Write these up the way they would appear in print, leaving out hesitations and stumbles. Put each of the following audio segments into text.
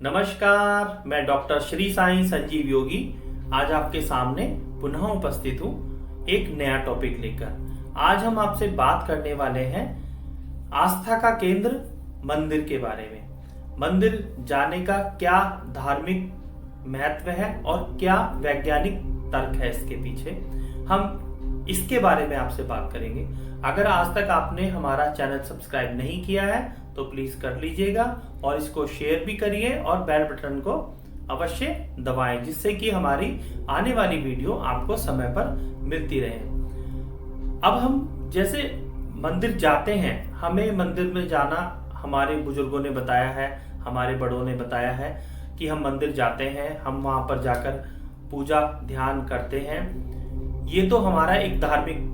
नमस्कार, मैं डॉक्टर श्री साईं संजीव योगी आज आपके सामने पुनः उपस्थित हूँ एक नया टॉपिक लेकर। आज हम आपसे बात करने वाले हैं आस्था का केंद्र मंदिर के बारे में। मंदिर जाने का क्या धार्मिक महत्व है और क्या वैज्ञानिक तर्क है इसके पीछे, हम इसके बारे में आपसे बात करेंगे। अगर आज तक आपने हमारा चैनल सब्सक्राइब नहीं किया है तो प्लीज कर लीजिएगा और इसको शेयर भी करिए और बेल बटन को अवश्य दबाएं, जिससे कि हमारी आने वाली वीडियो आपको समय पर मिलती रहे। अब हम जैसे मंदिर जाते हैं, हमें मंदिर में जाना हमारे बुजुर्गों ने बताया है, हमारे बड़ों ने बताया है कि हम मंदिर जाते हैं, हम वहां पर जाकर पूजा ध्यान करते हैं। ये तो हमारा एक धार्मिक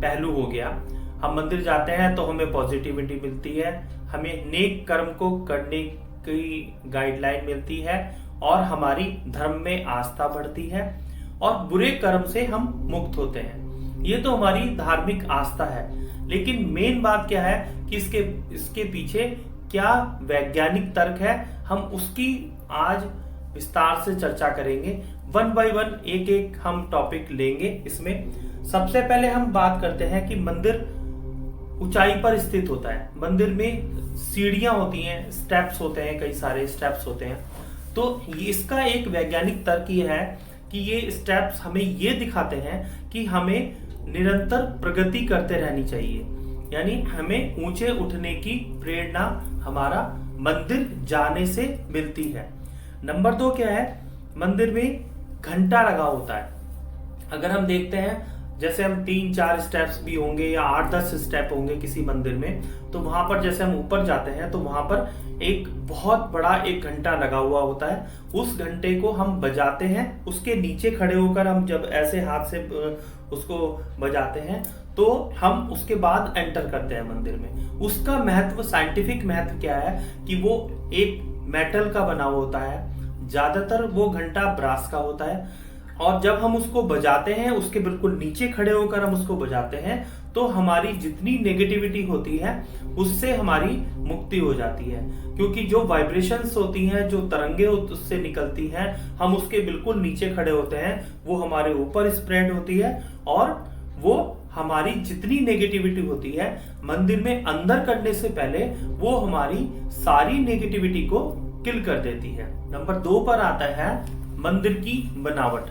पहलू हो गया। हम मंदिर जाते हैं तो हमें पॉजिटिविटी मिलती है, हमें नेक कर्म को करने की गाइडलाइन मिलती है और हमारी धर्म में आस्था बढ़ती है और बुरे कर्म से हम मुक्त होते हैं। ये तो हमारी धार्मिक आस्था है, लेकिन मेन बात क्या है कि इसके पीछे क्या वैज्ञानिक तर्क है, हम उसकी आज विस्तार से चर्चा करेंगे। वन बाय वन एक एक हम टॉपिक लेंगे। इसमें सबसे पहले हम बात करते हैं कि मंदिर ऊंचाई पर स्थित होता है। मंदिर में सीढ़ियां होती हैं, स्टेप्स होते हैं, कई सारे स्टेप्स होते हैं। तो इसका एक वैज्ञानिक तर्क ये है कि ये स्टेप्स हमें ये दिखाते हैं कि हमें निरंतर प्रगति करते रहनी चाहिए, यानी हमें ऊंचे उठने की प्रेरणा हमारा मंदिर जाने से मिलती है। नंबर 2 क्या है, मंदिर में घंटा लगा होता है। अगर हम देखते हैं जैसे हम 3-4 स्टेप्स भी होंगे या 8-10 स्टेप होंगे किसी मंदिर में, तो वहां पर जैसे हम ऊपर जाते हैं तो वहां पर एक बहुत बड़ा एक घंटा लगा हुआ होता है। उस घंटे को हम बजाते हैं, उसके नीचे खड़े होकर हम जब ऐसे हाथ से उसको बजाते हैं तो हम उसके बाद एंटर करते हैं मंदिर में। उसका महत्व, साइंटिफिक महत्व क्या है कि वो एक मेटल का बना हुआ होता है, ज्यादातर वो घंटा ब्रास का होता है और जब हम उसको बजाते हैं, उसके बिल्कुल नीचे खड़े होकर हम उसको बजाते हैं तो हमारी जितनी नेगेटिविटी होती है उससे हमारी मुक्ति हो जाती है, क्योंकि जो वाइब्रेशंस होती हैं, जो तरंगे उससे निकलती हैं, हम उसके बिल्कुल नीचे खड़े होते हैं, वो हमारे ऊपर स्प्रेड होती है और वो हमारी जितनी नेगेटिविटी होती है मंदिर में अंदर करने से पहले वो हमारी सारी नेगेटिविटी को किल कर देती है। नंबर 2 पर आता है मंदिर की बनावट,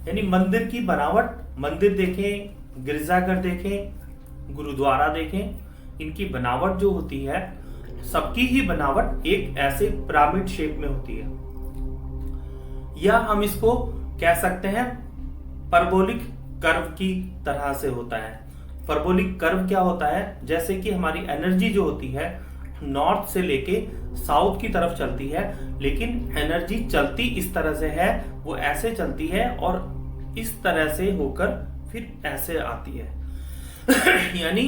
यानी मंदिर की बनावट। मंदिर देखें, गिरजाघर देखें, गुरुद्वारा देखें, इनकी बनावट जो होती है, सबकी ही बनावट एक ऐसे पिरामिड शेप में होती है, या हम इसको कह सकते हैं परबोलिक कर्व की तरह से होता है। परबोलिक कर्व क्या होता है, जैसे कि हमारी एनर्जी जो होती है नॉर्थ से लेके साउथ की तरफ चलती है, लेकिन एनर्जी चलती इस तरह से है, वो ऐसे चलती है और इस तरह से होकर फिर ऐसे आती है। यानी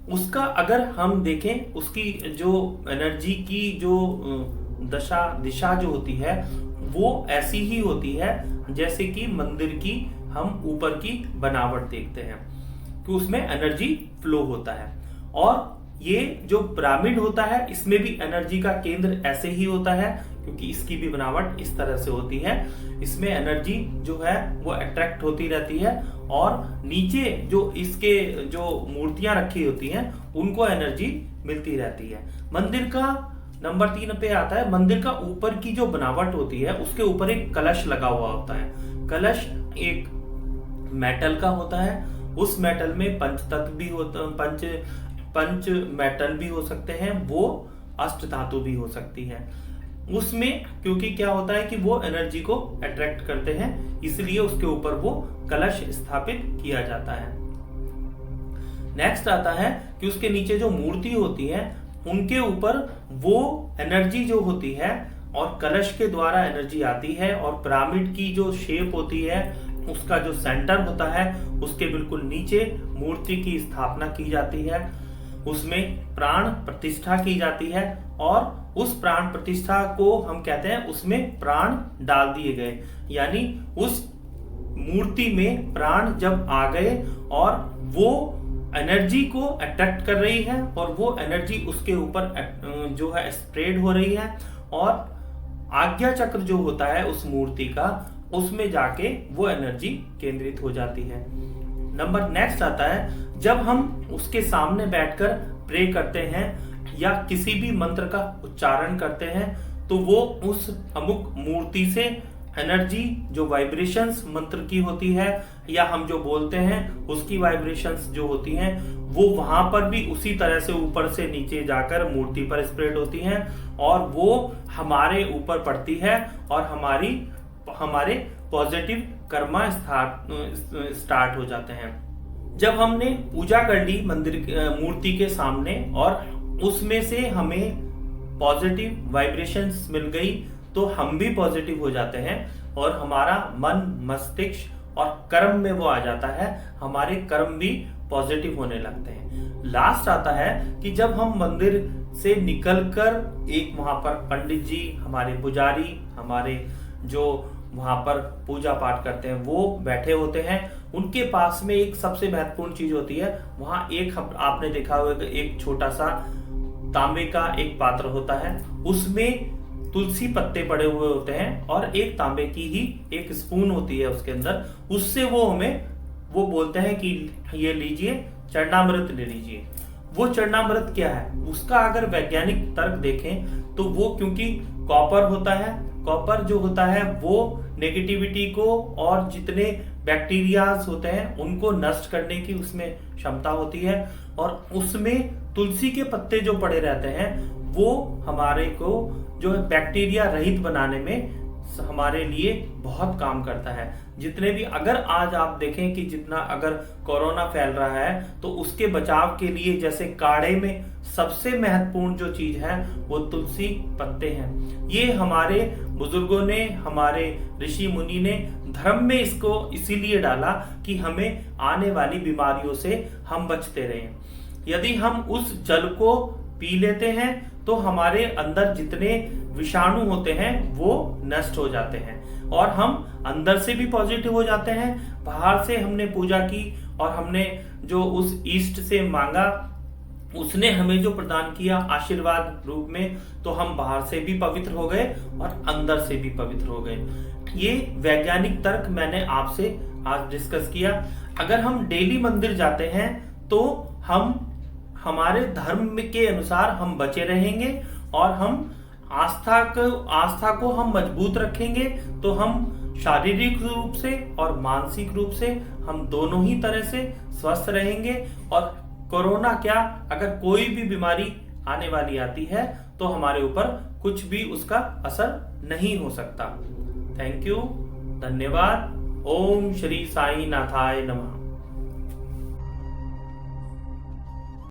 उसका अगर हम देखें, उसकी जो एनर्जी की जो दिशा जो होती है वो ऐसी ही होती है जैसे कि मंदिर की हम ऊपर की बनावट देखते हैं कि उसमें एनर्जी फ्लो होता है। और ये जो पिरामिड होता है इसमें भी एनर्जी का केंद्र ऐसे ही होता है, क्योंकि इसकी भी बनावट इस तरह से होती है। इसमें एनर्जी जो है वो अट्रैक्ट होती रहती है और नीचे जो इसके जो मूर्तियां रखी होती हैं उनको एनर्जी मिलती रहती है। मंदिर का नंबर 3 पे आता है, मंदिर का ऊपर की जो बनावट होती है उसके ऊपर एक कलश लगा हुआ होता है। कलश एक मेटल का होता है, उस मेटल में पंचतत्व भी होता, पंच मेटल भी हो सकते हैं, वो अष्ट धातु भी हो सकती है। उसमें क्योंकि क्या होता है कि वो एनर्जी को अट्रैक्ट करते हैं, इसलिए उसके ऊपर वो कलश स्थापित किया जाता है। नेक्स्ट आता है कि उसके नीचे जो मूर्ति होती है उनके ऊपर वो एनर्जी जो होती है और कलश के द्वारा एनर्जी आती है और पिरामिड की जो शेप होती है उसका जो सेंटर होता है उसके बिल्कुल नीचे मूर्ति की स्थापना की जाती है, उसमें प्राण प्रतिष्ठा की जाती है और उस प्राण प्रतिष्ठा को हम कहते हैं उसमें प्राण डाल दिए गए, यानी उस मूर्ति में प्राण जब आ गए और वो एनर्जी को अट्रैक्ट कर रही है और वो एनर्जी उसके ऊपर जो है स्प्रेड हो रही है और आज्ञा चक्र जो होता है उस मूर्ति का, उसमें जाके वो एनर्जी केंद्रित हो जाती है। नंबर नेक्स्ट आता है, जब हम उसके सामने बैठकर प्रे करते हैं या किसी भी मंत्र का उच्चारण करते हैं तो वो उस अमुक मूर्ति से एनर्जी जो वाइब्रेशंस मंत्र की होती है या हम जो बोलते हैं उसकी वाइब्रेशंस जो होती हैं वो वहां पर भी उसी तरह से ऊपर से नीचे जाकर मूर्ति पर स्प्रेड होती हैं और वो हमारे ऊपर पड़ती है और हमारे पॉजिटिव कर्मा स्टार्ट हो जाते हैं। जब हमने पूजा कर ली मूर्ति के सामने और उसमें से हमें पॉजिटिव वाइब्रेशंस मिल गई तो हम भी पॉजिटिव हो जाते हैं और हमारा मन, मस्तिष्क और कर्म में वो आ जाता है, हमारे कर्म भी पॉजिटिव होने लगते हैं। लास्ट आता है कि जब हम मंदिर से निकलकर एक वहां पर पंडित जी, हमारे पुजारी, हमारे जो वहां पर पूजा पाठ करते हैं वो बैठे होते हैं, उनके पास में एक सबसे महत्वपूर्ण चीज होती है, वहां एक आपने देखा होगा एक छोटा सा तांबे का एक पात्र होता है, उसमें तुलसी पत्ते पड़े हुए होते हैं और एक तांबे की ही एक स्पून होती है उसके अंदर, उससे वो बोलते हैं कि ये लीजिए चरणामृत ले लीजिए। वो चरणामृत क्या है, उसका अगर वैज्ञानिक तर्क देखें तो वो क्योंकि कॉपर होता है, कॉपर जो होता है वो नेगेटिविटी को और जितने बैक्टीरियाज होते हैं उनको नष्ट करने की उसमें क्षमता होती है और उसमें तुलसी के पत्ते जो पड़े रहते हैं वो हमारे को जो है बैक्टीरिया रहित बनाने में हमारे लिए बहुत काम करता है। जितने भी अगर आज आप देखें कि जितना अगर कोरोना फैल रहा है तो उसके बचाव के लिए जैसे काढ़े में सबसे महत्वपूर्ण जो चीज है वो तुलसी पत्ते हैं। ये हमारे बुजुर्गों ने, हमारे ऋषि मुनि ने धर्म में इसको इसीलिए डाला कि हमें आने वाली बीमारियों से हम बचते रहें। यदि हम उस जल को पी लेते हैं तो हमारे अंदर जितने विषाणु होते हैं वो नष्ट हो जाते हैं और हम अंदर से भी पॉजिटिव हो जाते हैं। बाहर से हमने पूजा की और हमने जो उस ईष्ट से मांगा उसने हमें जो प्रदान किया आशीर्वाद रूप में, तो हम बाहर से भी पवित्र हो गए और अंदर से भी पवित्र हो गए। ये वैज्ञानिक तर्क मैंने आपसे आज डिस्कस किया। अगर हम डेली मंदिर जाते हैं तो हम हमारे धर्म के अनुसार हम बचे रहेंगे और हम आस्था को हम मजबूत रखेंगे तो हम शारीरिक रूप से और मानसिक रूप से हम दोनों ही तरह से स्वस्थ रहेंगे और कोरोना क्या, अगर कोई भी बीमारी आने वाली आती है तो हमारे ऊपर कुछ भी उसका असर नहीं हो सकता। थैंक यू, धन्यवाद। ओम श्री साई नाथाय नमः।